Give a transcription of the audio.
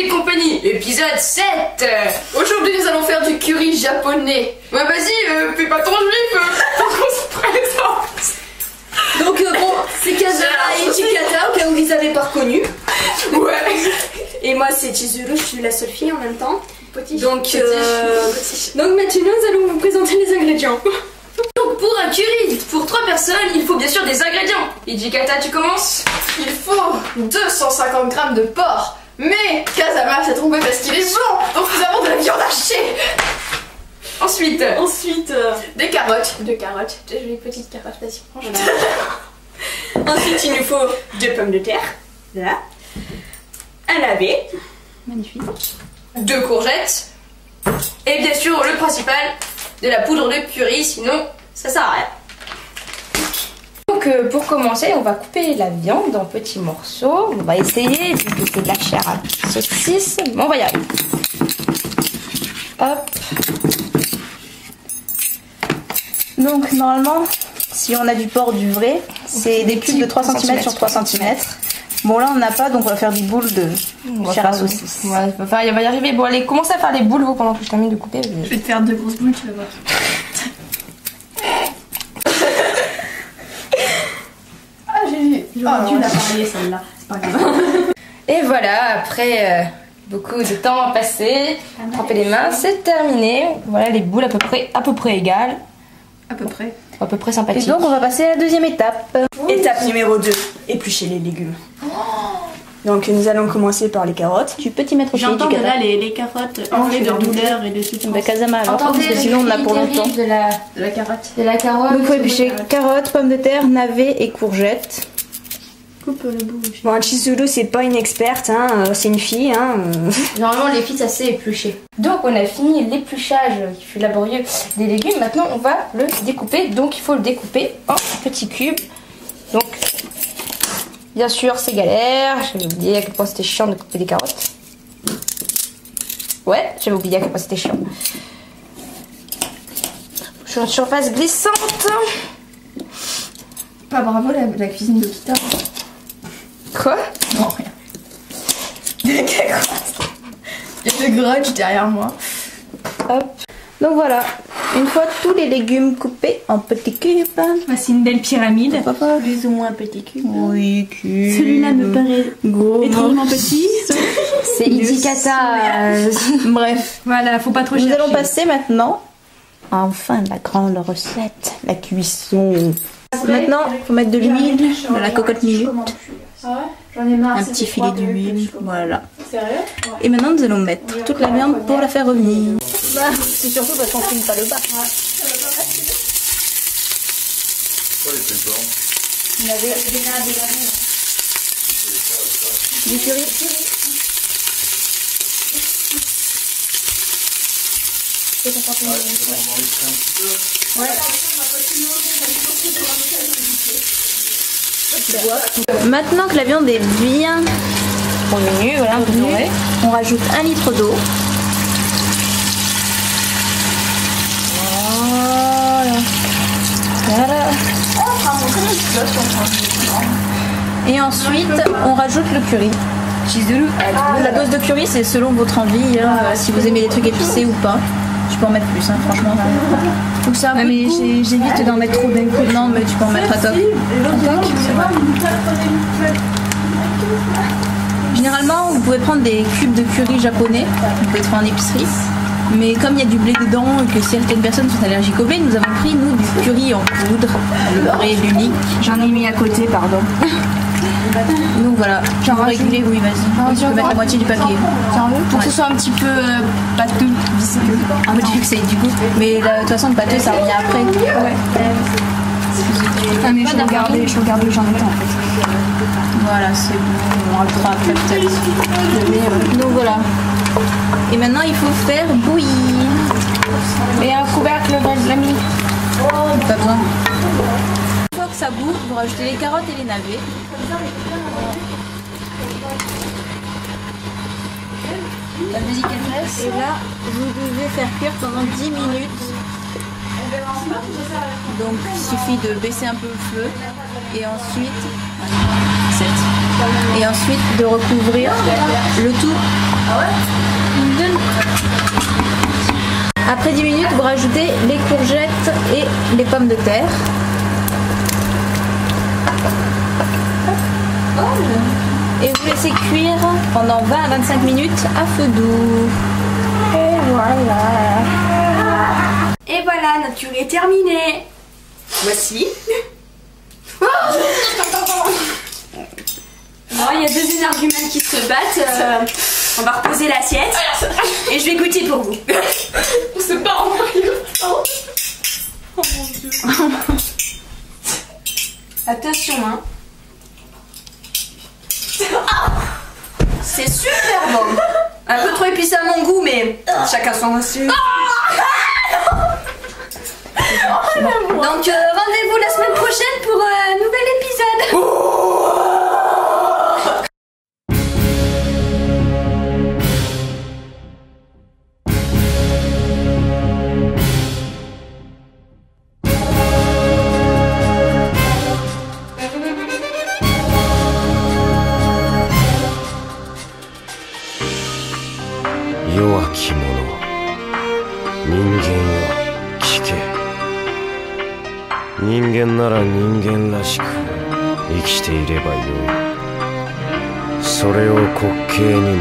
et compagnie, épisode 7. Aujourd'hui nous allons faire du curry japonais. Bah vas-y, fais pas ton juif, faut qu'on se présente. Donc bon, c'est Kazama et Jikata, au cas où vous les avez pas reconnus. Ouais. Et moi c'est Chizuru, je suis la seule fille en même temps. Petit. Donc maintenant nous allons vous présenter les ingrédients. Donc pour un curry, pour 3 personnes, il faut bien sûr des ingrédients. Et Jikata, tu commences? Il faut 250 g de porc. Mais Kazama s'est trompé parce qu'il est blanc. Donc nous avons de la viande hachée. Ensuite, des carottes. 2 carottes, des jolies petites carottes, vas-y, franchement. Ensuite il nous faut 2 pommes de terre. Là. Un navet. Magnifique. 2 courgettes. Et bien sûr, le principal, de la poudre de curry, sinon ça sert à rien. Donc pour commencer, on va couper la viande en petits morceaux. On va essayer, vu que c'est de la chair à saucisse, mais on va y arriver. Hop. Donc normalement, si on a du porc du vrai, c'est des cubes de 3 cm sur 3 cm. Bon là on n'a pas, donc on va faire des boules de chair à saucisse. Ouais, il va y arriver. Bon allez, commencez à faire des boules vous pendant que je termine de couper. Je vais te faire 2 grosses boules, tu vas voir. Ah j'ai vu. J'aurais dû la parler celle-là, c'est pas grave. Et voilà, après beaucoup de temps passé, tremper les mains, c'est terminé. Voilà les boules à peu près égales. À peu près. À peu près sympathique. Et donc on va passer à la deuxième étape. Étape numéro 2, éplucher les légumes. Donc nous allons commencer par les carottes. Tu peux t'y mettre aussi. J'entends que là les carottes enflées de douleur et de souffrance. Bah Kazama alors, parce que sinon on en a pour longtemps. De la carotte. De la carotte. Donc il faut éplucher carottes, pommes de terre, navets et courgettes. Coupe le bout. Bon, Chizuru c'est pas une experte, hein, c'est une fille. Hein. Normalement les filles ça sait éplucher. Donc on a fini l'épluchage qui fut laborieux des légumes. Maintenant on va le découper. Donc il faut le découper en petits cubes. Donc bien sûr c'est galère. J'avais oublié à quel point c'était chiant de couper des carottes. Ouais, j'avais oublié à quel point c'était chiant. Sur une surface glissante. Pas bravo la cuisine de Kita. Quoi? Non, rien. Il y a le grudge derrière moi. Hop. Donc voilà, une fois tous les légumes coupés en petits cubes. Voici une belle pyramide. Plus ou moins petits cubes. Oui, cubes. Celui-là me paraît gros. étrangement petit. C'est Jikata. Bref. Voilà, faut pas trop chercher. Nous allons passer maintenant, enfin, la grande recette, la cuisson. Maintenant, il faut mettre de l'huile, de la cocotte minute, Ah ouais? J'en ai marre. un petit filet d'huile, voilà. Sérieux? Et maintenant, nous allons mettre toute la viande pour la faire revenir. C'est surtout parce qu'on filme pas le bas. On avait du curry. Maintenant que la viande est bien Revenue, voilà, un peu doré. on rajoute 1 litre d'eau. Voilà. Et ensuite, on rajoute le curry. La dose de curry, c'est selon votre envie, hein, si vous aimez les trucs épicés ou pas. Je peux en mettre plus, hein, franchement. Faut que ça ait un peu de goût. J'évite d'en mettre trop d'un coup. Non, mais tu peux en mettre à toc. C'est vrai. Généralement, vous pouvez prendre des cubes de curry japonais. Vous pouvez trouver en épicerie. Mais comme il y a du blé dedans et que certaines personnes sont allergiques au blé, nous avons pris, nous, du curry en poudre. Le vrai, l'unique. J'en ai mis à côté, pardon. Donc voilà, genre réguler, oui, vas-y. Tu peux mettre la moitié du paquet. Pour que ce soit un petit peu pâteux, visqueux. Un peu du que ça ait du goût. Mais de toute façon, le pâteux, ça revient après. Ouais. Ah mais je regarde le j'en ai pas en fait. Voilà, c'est bon. On rajoutera après peut-être. Donc voilà. Et maintenant, il faut faire bouillir. Et un couvercle de l'ami. Pas besoin. Une fois que ça bout, vous rajoutez les carottes et les navets. La délicatesse. Et là, vous devez faire cuire pendant 10 minutes. Donc il suffit de baisser un peu le feu et ensuite 7. Et ensuite de recouvrir le tout Après 10 minutes, vous rajoutez les courgettes et les pommes de terre. Et vous laissez cuire pendant 20 à 25 minutes à feu doux. Et voilà. Et voilà, notre curry est terminé. Voici. Bon, il y a deux énergumènes qui se battent. On va reposer l'assiette. Et je vais goûter pour vous. On se bat en Mario. Oh mon dieu. Attention, hein. C'est super bon. Un peu trop épicé à mon goût, mais chacun son aussi. Donc rendez-vous la semaine prochaine pour un nouvel épisode.弱き者、人間よ聞け。人間なら人間らしく生きていればよい。それを滑稽にも